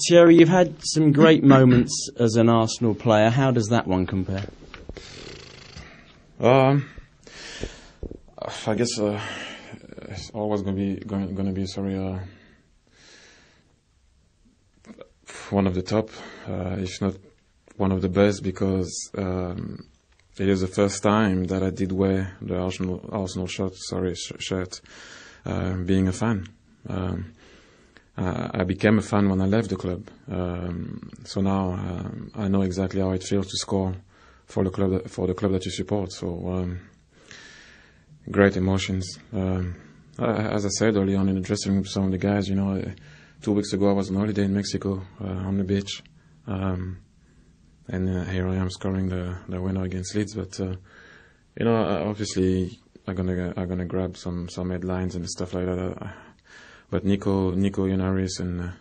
Thierry, you've had some great moments as an Arsenal player. How does that one compare? I guess it's always going to be one of the top, if not one of the best, because it is the first time that I did wear the Arsenal shirt, being a fan. I became a fan when I left the club, so now I know exactly how it feels to score for the club that you support. So great emotions. As I said early on in the dressing room to some of the guys, 2 weeks ago I was on holiday in Mexico on the beach, and here I am scoring the winner against Leeds. But obviously I'm gonna grab some headlines and stuff like that. But Nico Yonaris and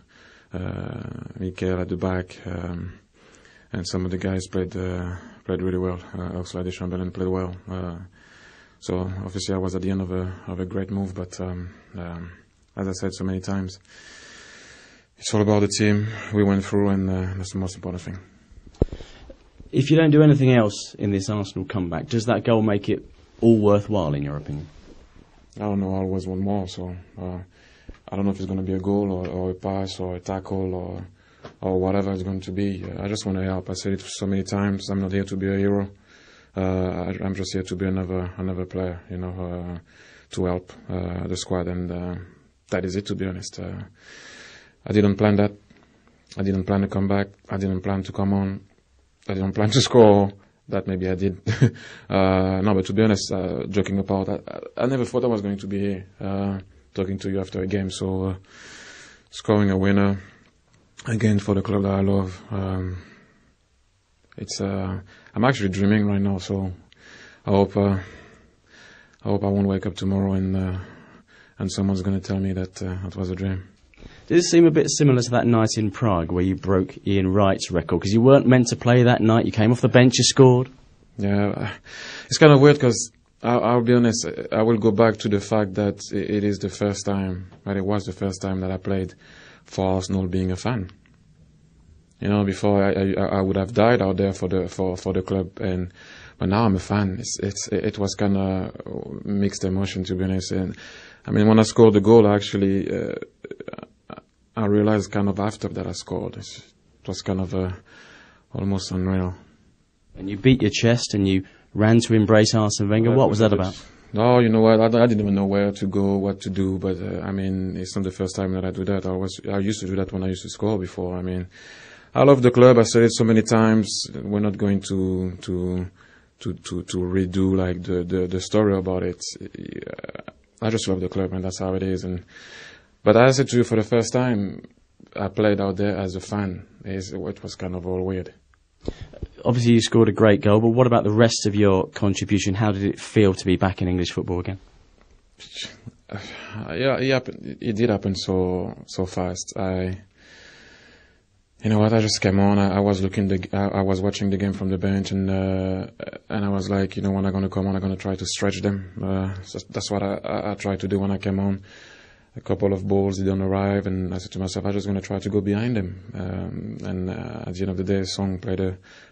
Mikel at the back, and some of the guys played really well. Oxlade Chamberlain played well. So obviously I was at the end of a great move. But as I said so many times, it's all about the team we went through, and that's the most important thing. If you don't do anything else in this Arsenal comeback, does that goal make it all worthwhile, in your opinion? I don't know. I always want more. So I don't know if it's going to be a goal or a pass or a tackle or whatever it's going to be. I just want to help. I said it so many times. I'm not here to be a hero. I'm just here to be another player, to help the squad, and that is it. To be honest, I didn't plan that. I didn't plan to come back. I didn't plan to come on. I didn't plan to score. That maybe I did. No, but to be honest, joking apart, I never thought I was going to be here talking to you after a game. So scoring a winner again for the club that I love. I'm actually dreaming right now. So I hope I won't wake up tomorrow and someone's going to tell me that it was a dream. Does it seem a bit similar to that night in Prague where you broke Ian Wright's record? Because you weren't meant to play that night. You came off the bench, you scored. Yeah, it's kind of weird because I'll be honest, I will go back to the fact that it is the first time, but it was the first time that I played for Arsenal being a fan. Before I would have died out there for the club, but now I'm a fan. It was kind of mixed emotion, to be honest. And I mean, when I scored the goal, actually, I realized kind of after that I scored. It was kind of almost unreal. And you beat your chest and you ran to embrace Arsene Wenger. What was that about? No, you know what? I didn't even know where to go, what to do. But I mean, it's not the first time that I do that. I used to do that when I used to score before. I mean, I love the club. I said it so many times. We're not going to redo like the story about it. I just love the club, and that's how it is. But as I said to you, for the first time, I played out there as a fan. It was kind of all weird. Obviously, you scored a great goal, but what about the rest of your contribution? How did it feel to be back in English football again? Yeah, it did happen so fast. You know what? I just came on. I was watching the game from the bench, and I was like, when I'm going to come on, I'm going to try to stretch them. That's what I tried to do when I came on. A couple of balls didn't arrive, and I said to myself, I'm just going to try to go behind them. And at the end of the day,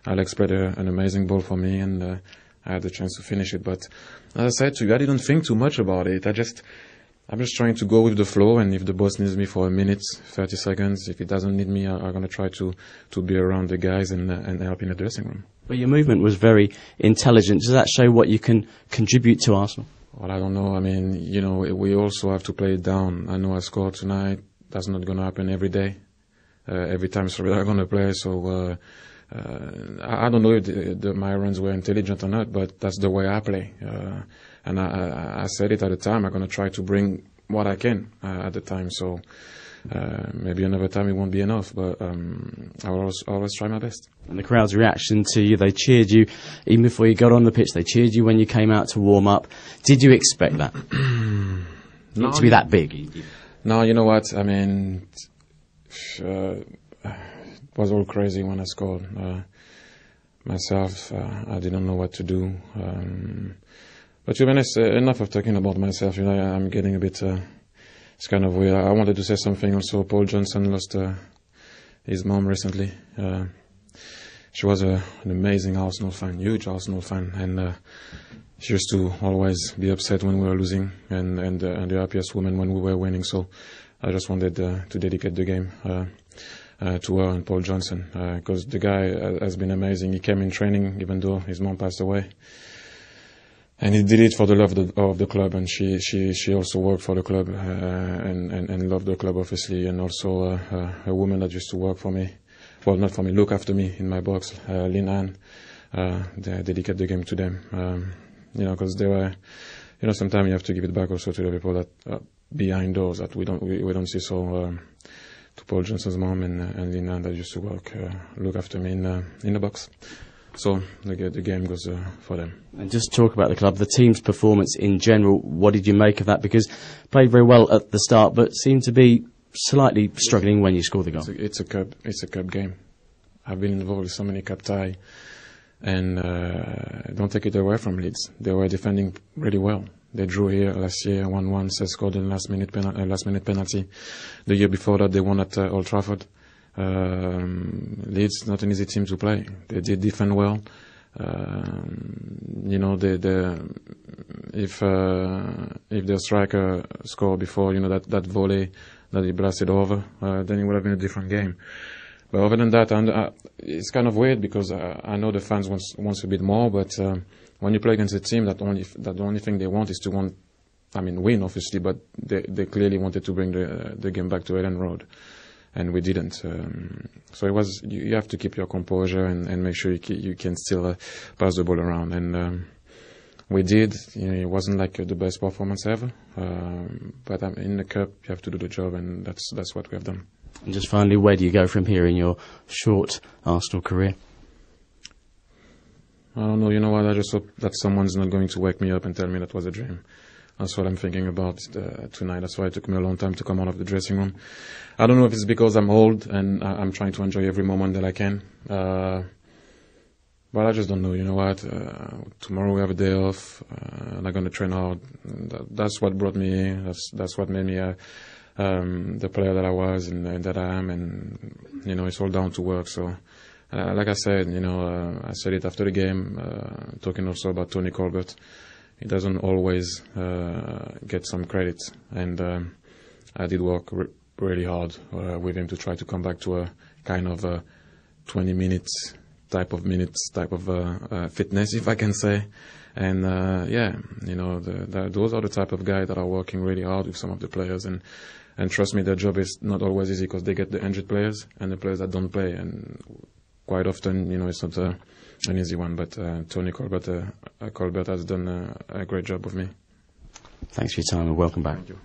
Alex played an amazing ball for me, and I had the chance to finish it. But as I said to you, I didn't think too much about it. I'm just trying to go with the flow, and if the boss needs me for a minute, 30 seconds, if he doesn't need me, I'm going to try to be around the guys and help in the dressing room. But your movement was very intelligent. Does that show what you can contribute to Arsenal? Well, I don't know. I mean, we also have to play it down. I know I scored tonight. That's not going to happen every day. Every time I'm going to play. So I don't know if my runs were intelligent or not, but that's the way I play. And I said it at the time. I'm going to try to bring what I can at the time. So maybe another time it won't be enough, but I will always try my best. And the crowd's reaction to you, they cheered you even before you got on the pitch. They cheered you when you came out to warm up. Did you expect that? No, to be that big? No, you know what? I mean, it was all crazy when I scored. Myself, I didn't know what to do. But to be honest, enough of talking about myself. I'm getting a bit. It's kind of weird. I wanted to say something also. Paul Johnson lost his mom recently. She was an amazing Arsenal fan, huge Arsenal fan, and she used to always be upset when we were losing, and the happiest woman when we were winning. So I just wanted to dedicate the game to her and Paul Johnson, because the guy has been amazing. He came in training even though his mom passed away, and he did it for the love of the club. And she also worked for the club and loved the club, obviously. And also a woman that used to work for me, well, not for me, look after me in my box, Lynn Ann. I dedicate the game to them. Because they were, sometimes you have to give it back also to the people that are behind doors that we don't see. So to Paul Johnson's mom and Lina that used to look after me in the box. So the game goes for them. And just talk about the club, the team's performance in general. What did you make of that? Because played very well at the start, but seemed to be slightly struggling when you scored the goal. It's a cup game. I've been involved with so many cup ties. And don't take it away from Leeds. They were defending really well. They drew here last year, 1-1. They scored a last minute penalty. The year before that, they won at Old Trafford. Leeds, not an easy team to play. They did defend well. If the striker scored before, that volley that he blasted over, then it would have been a different game. But other than that, it's kind of weird because I know the fans wants a bit more. But when you play against a team that the only thing they want is to win, obviously. But they clearly wanted to bring the game back to Ellen Road, and we didn't. So it was you have to keep your composure and make sure you can still pass the ball around. And we did. It wasn't like the best performance ever, but in the cup you have to do the job, and that's what we have done. And just finally, where do you go from here in your short Arsenal career? I don't know. You know what? I just hope that someone's not going to wake me up and tell me that was a dream. That's what I'm thinking about tonight. That's why it took me a long time to come out of the dressing room. I don't know if it's because I'm old and I'm trying to enjoy every moment that I can. But I just don't know. You know what? Tomorrow we have a day off. I'm not going to train hard. That's what brought me here. That's what made me the player that I was and that I am, and it's all down to work. So, like I said, I said it after the game, talking also about Tony Colbert. He doesn't always get some credit, and I did work really hard with him to try to come back to a kind of 20 minutes type of fitness, if I can say. And those are the type of guys that are working really hard with some of the players, and trust me, their job is not always easy because they get the injured players and the players that don't play, and quite often, it's not an easy one. But Tony Colbert has done a great job with me. Thanks for your time and welcome back. Thank you.